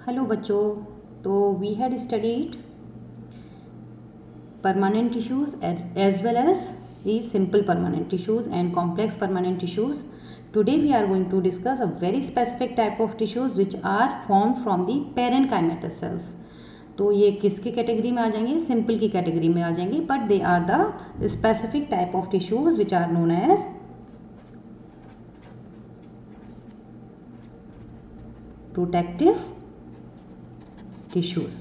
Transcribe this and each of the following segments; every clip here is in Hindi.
हेलो बच्चों, तो we had studied permanent tissues as well as the simple permanent tissues and complex permanent tissues. Today we are going to discuss a very specific type of tissues which are formed from the parenchymatous cells. तो ये किसकी कैटेगरी में आ जाएंगे? सिंपल की कैटेगरी में आ जाएंगे, but they are the specific type of tissues which are known as protective tissues.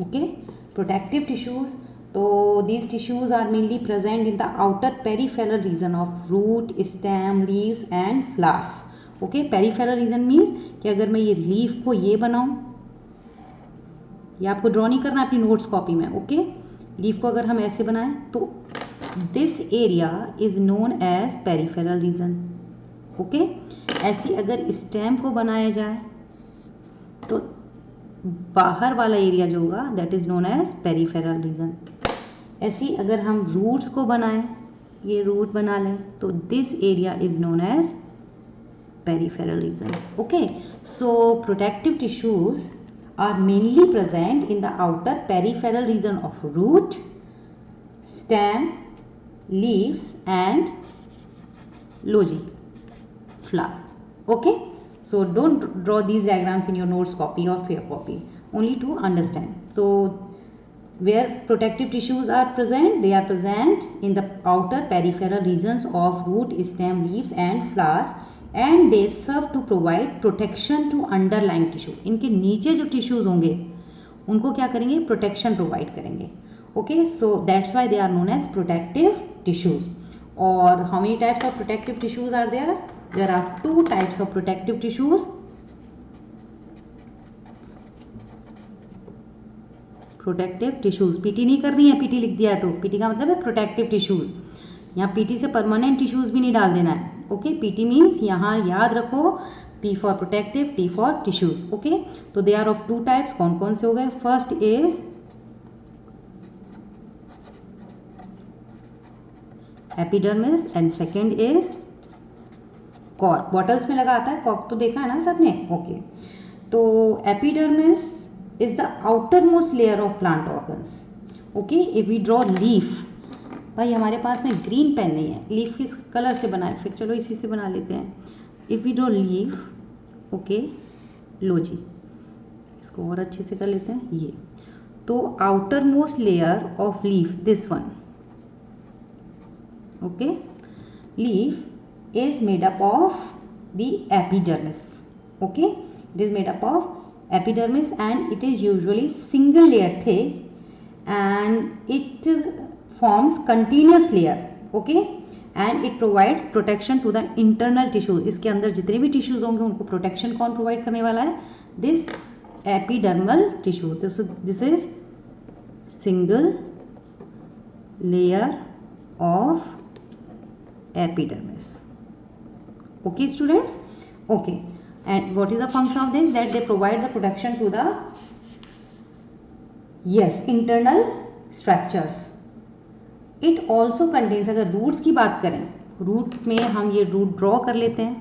Okay, protective tissues. So these tissues are mainly present in the outer peripheral region of root, stem, leaves and flowers. Okay, peripheral region means कि अगर मैं ये लीफ को ये बनाऊं, ये आपको ड्रॉ नहीं करना अपनी नोट्स कॉपी में. ओके, लीफ को अगर हम ऐसे बनाएं तो this area is known as peripheral region. Okay, ऐसी अगर स्टेम को बनाया जाए तो बाहर वाला एरिया जो होगा that is known as peripheral region. ऐसी अगर हम रूट्स को बनाएं, ये रूट बना लें तो this area is known as peripheral region. Okay, so protective tissues are mainly present in the outer peripheral region of root, stem, leaves and logy, flower. Okay, so don't draw these diagrams in your notes copy or fair copy, only to understand. So where protective tissues are present, they are present in the outer peripheral regions of root, stem, leaves and flower, and they serve to provide protection to underlying tissue. इनके नीचे जो tissues होंगे उनको क्या करेंगे? protection provide करेंगे. Okay, so that's why they are known as protective tissues. और how many types of protective tissues are there? There are two types of protective tissues. Protective tissues, PT नहीं करनी है, पीटी लिख दिया है तो पीटी का मतलब है प्रोटेक्टिव टिश्यूज. यहाँ पीटी से परमानेंट टिश्यूज भी नहीं डाल देना है. ओके, पीटी मीन्स यहाँ याद रखो P for protective, T for tissues. Okay, तो they are of two types. कौन कौन से हो गए? First is epidermis and second is cork. Bottles में लगा आता है कॉर्क, तो देखा है ना सबने. ओके, तो epidermis is the outermost layer of plant organs. Okay, if we draw leaf, भाई हमारे पास में ग्रीन पेन नहीं है, लीफ किस कलर से बनाए? फिर चलो इसी से बना लेते हैं. If we draw leaf, okay, लो जी, इसको और अच्छे से कर लेते हैं. ये तो outermost layer of leaf, this one. Okay, leaf is made up of the epidermis. Okay, it is made up of epidermis and it is usually single layer thick and it forms continuous layer. Okay, and it provides protection to the internal tissue. इसके अंदर जितने भी tissues होंगे उनको protection कौन provide करने वाला है? This epidermal tissue. This is single layer of epidermis. Okay students. Okay, and what is the function of this? That they provide the protection to the internal structures. It also contains, अगर रूट्स की बात करें, रूट में हम ये रूट ड्रॉ कर लेते हैं,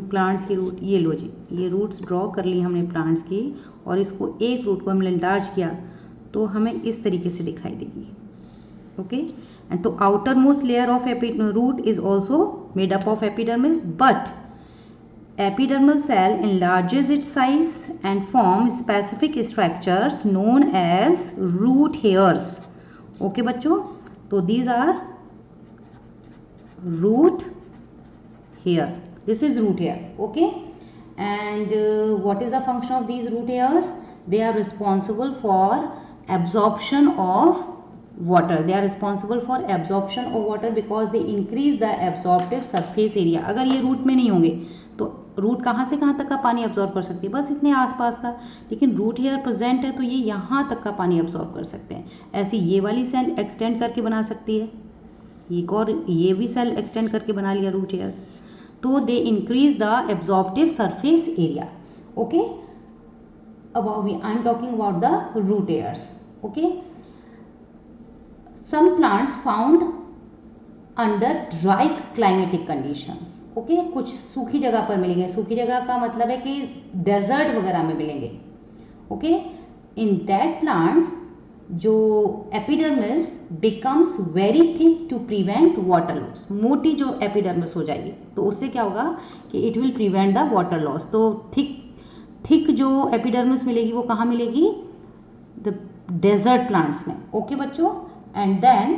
प्लांट्स की रूट. ये लो जी, ये रूट्स ड्रॉ कर ली हमने प्लांट्स की, और इसको एक रूट को हमने एनलार्ज किया तो हमें इस तरीके से दिखाई देगी. ओके, एंड तो outermost layer of root is also made up of epidermis, but epidermal cell enlarges its size and forms specific structures known as root hairs. Okay बच्चों, तो these are root hair. This is root hair. Okay, and what is the function of these root hairs? They are responsible for absorption of water. They are responsible for absorption of water because they increase the absorptive surface area. अगर ये रूट में नहीं होंगे तो रूट कहाँ से कहाँ तक का पानी एब्जॉर्ब कर सकती है? बस इतने आसपास का. लेकिन रूट हेयर प्रेजेंट है तो ये यहाँ तक का पानी एब्जॉर्ब कर सकते हैं. ऐसी ये वाली सेल एक्सटेंड करके बना सकती है, एक और ये भी सेल एक्सटेंड करके बना लिया रूट हेयर. तो they increase the absorptive surface area. Okay, I am talking about the root hairs. Okay, some plants found under dry climatic conditions. ओके, कुछ सूखी जगह पर मिलेंगे। सूखी जगह का मतलब है कि डेजर्ट वगैरह में मिलेंगे। ओके, इन दैट प्लांट्स जो epidermis becomes very thick to prevent water loss, मोटी जो एपिडर्मिस हो जाएगी तो उससे क्या होगा कि it will prevent the water loss. तो थिक जो एपिडर्मिस मिलेगी वो कहाँ मिलेगी? द डेजर्ट प्लांट्स में। ओके बच्चों, एंड देन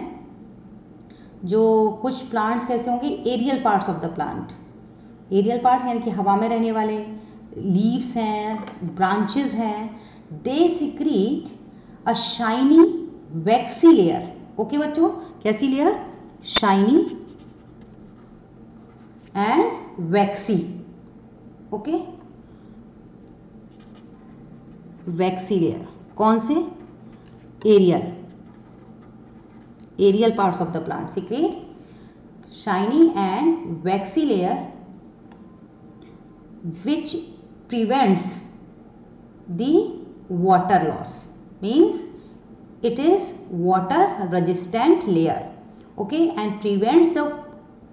जो कुछ प्लांट्स कैसे होंगे? Aerial parts of the plant. Aerial parts यानी कि हवा में रहने वाले, लीव्स हैं, ब्रांचेस हैं, they secrete a shiny waxy layer. Okay बच्चों, कैसी layer? Shiny and waxy. Okay, waxy layer कौन से? Aerial parts of the plant secrete shiny and waxy layer which prevents the water loss, means it is water resistant layer, okay, and prevents the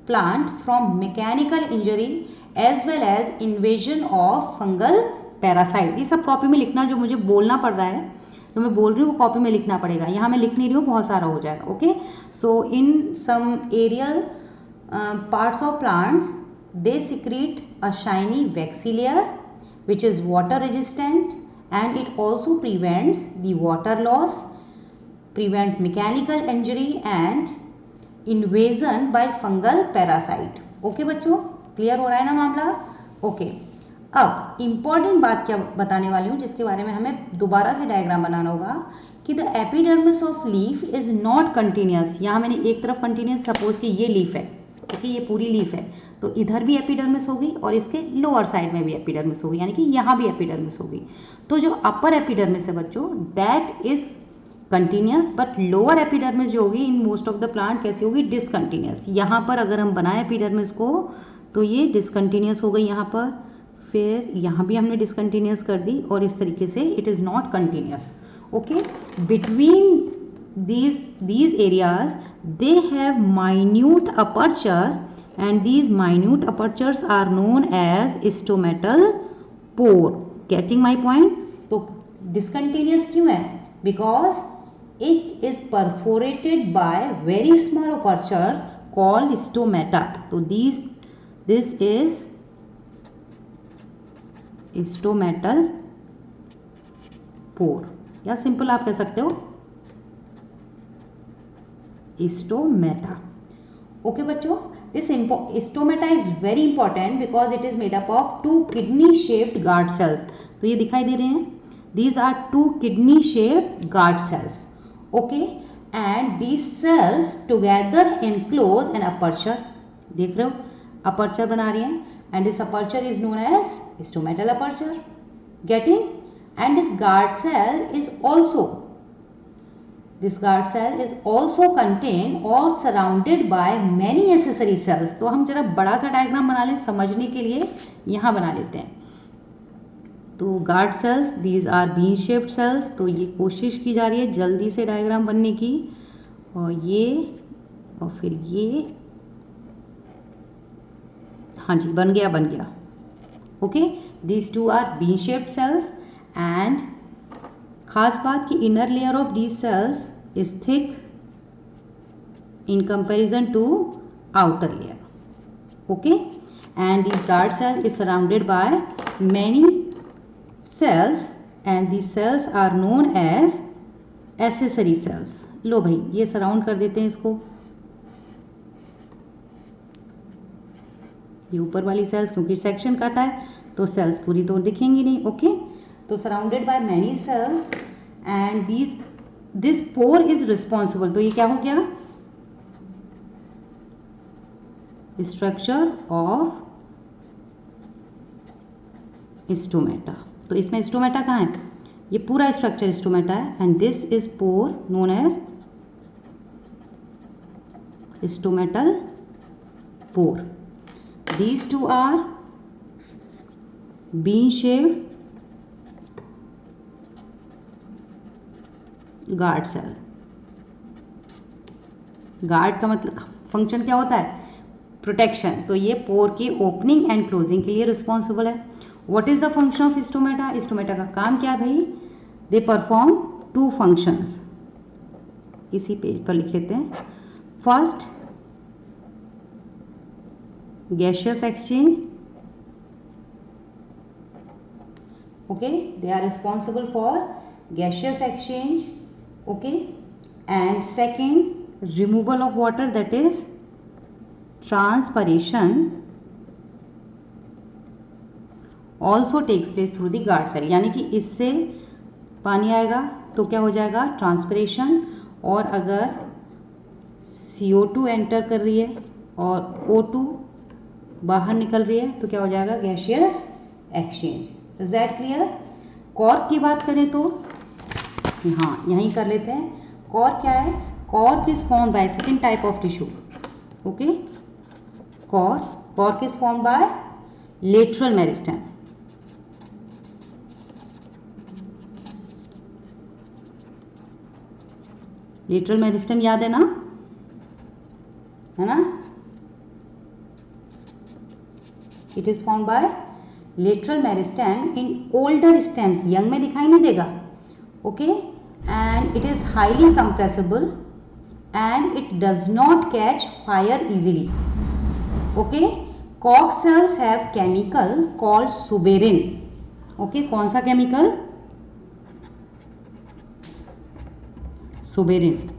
plant from mechanical injury as well as invasion of fungal parasite। ये सब कॉपी में लिखना, जो मुझे बोलना पड़ रहा है तो मैं बोल रही हूँ वो कॉपी में लिखना पड़ेगा, यहाँ मैं लिख नहीं रही हूँ, बहुत सारा हो जाएगा। Okay, so in some aerial parts of plants they secrete a shiny waxy layer which is water resistant, and it also prevents the water loss, prevent mechanical injury and invasion by fungal parasite। Okay बच्चों, क्लियर हो रहा है ना मामला? ओके, अब इम्पॉर्टेंट बात क्या बताने वाली हूँ जिसके बारे में हमें दोबारा से डायग्राम बनाना होगा कि the epidermis of leaf is not continuous. यहाँ मैंने एक तरफ कंटिन्यूस, सपोज कि ये लीफ है, ओके, ये पूरी लीफ है, तो इधर भी एपिडर्मिस होगी और इसके लोअर साइड में भी एपिडर्मिस होगी, यानी कि यहाँ भी एपिडर्मिस होगी। तो जो अपर एपिडर्मिस है बच्चों, that is continuous, but lower epidermis जो होगी in most of the plant कैसी होगी? डिसकंटिन्यूस। यहाँ पर अगर हम बनाए एपिडर्मिस को तो ये डिसकंटिन्यूस हो गई यहाँ पर, फिर यहाँ भी हमने डिसकंटिन्यूस कर दी, और इस तरीके से it is not continuous. Okay, between these areas they have minute aperture, and these minute apertures are known as stomatal pore। getting my point? तो discontinuous क्यों है? because it is perforated by very small aperture called stomata। तो this is stomatal pore, या सिंपल आप कह सकते हो स्टोमेटा। ओके बच्चों, this stomata is very important because it is made up of 2 kidney shaped guard cells. तो ये दिखाई दे रहे हैं, these are 2 kidney shaped guard cells. Okay, and these cells together enclose an aperture. देख रहे हो, अपर्चर बना रही हैं, and this aperture is known as stomatal aperture. Getting? And this guard cell is also This guard cell is also contained or surrounded by many accessory cells। तो हम जरा बड़ा सा डायग्राम बना लें समझने के लिए, यहाँ बना लेते हैं। तो guard cells, these are bean shaped cells. तो ये कोशिश की जा रही है जल्दी से डायग्राम बनने की, और ये और फिर ये, हाँ जी बन गया। Okay, these 2 are bean shaped cells, and खास बात कि inner layer of these cells is thick in comparison to outer layer। okay, and this guard cell is surrounded by many cells, and these cells are known as accessory cells। लो भाई, ये सराउंड कर देते हैं इसको, ये ऊपर वाली सेल्स, क्योंकि सेक्शन काटा है तो सेल्स पूरी तो दिखेंगी नहीं। ओके, तो surrounded by many cells, and this pore is responsible. तो ये क्या हो गया? Structure of stomata. तो इसमें स्टोमेटा कहाँ है? ये पूरा स्ट्रक्चर स्टोमेटा है, and this is pore known as stomatal pore. These 2 are bean shaped guard cell. Guard का मतलब फंक्शन क्या होता है? प्रोटेक्शन, तो ये पोर की ओपनिंग एंड क्लोजिंग के लिए रिस्पॉन्सिबल है। What is the function of stomata? Stomata का काम क्या है भाई? दे परफॉर्म टू फंक्शंस, इसी पेज पर लिख लेते हैं। First, gaseous exchange, okay, they are responsible for gaseous exchange, okay, and second, removal of water, that is transpiration also takes place through the guard cell, यानी कि इससे पानी आएगा तो क्या हो जाएगा? ट्रांसपिरेशन, और अगर CO2 एंटर कर रही है और O2 बाहर निकल रही है तो क्या हो जाएगा? Gaseous exchange. Is that clear? Cork की बात करें तो हाँ, यहीं कर लेते हैं। कॉर्क क्या है? Cork is formed by second type of tissue, okay. Cork is formed by lateral meristem, lateral meristem याद है ना, है ना? It is formed by lateral meristem in older stems, young में दिखाई नहीं देगा, okay, and it is highly compressible and it does not catch fire easily, okay. Cork cells have chemical called suberin, okay, कौन सा केमिकल? सुबेरिन,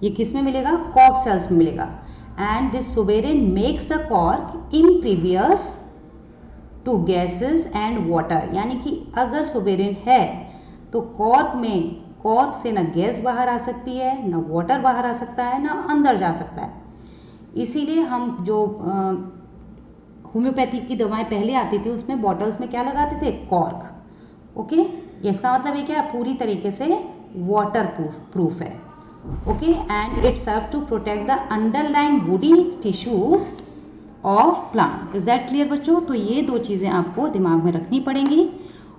ये किस में मिलेगा? कॉर्क सेल्स में मिलेगा। And this suberin makes the cork impervious to gases and water, यानी कि अगर सुबेरिन है तो कॉर्क से ना गैस बाहर आ सकती है, ना वाटर बाहर आ सकता है, ना अंदर जा सकता है। इसीलिए हम जो होम्योपैथी की दवाएं पहले आती थी उसमें बॉटल्स में क्या लगाते थे? Cork, okay. इसका मतलब ये क्या? पूरी तरीके से वाटर प्रूफ है, okay. And it serve to protect the underlying woody tissues of plant. Is that clear बच्चों? तो ये दो चीजें आपको दिमाग में रखनी पड़ेंगी।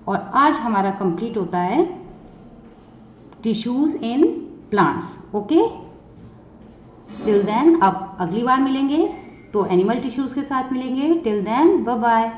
और आज हमारा कंप्लीट होता है tissues in plants, okay. Till then, अब अगली बार मिलेंगे तो एनिमल टिश्यूज के साथ मिलेंगे। Till then, bye bye.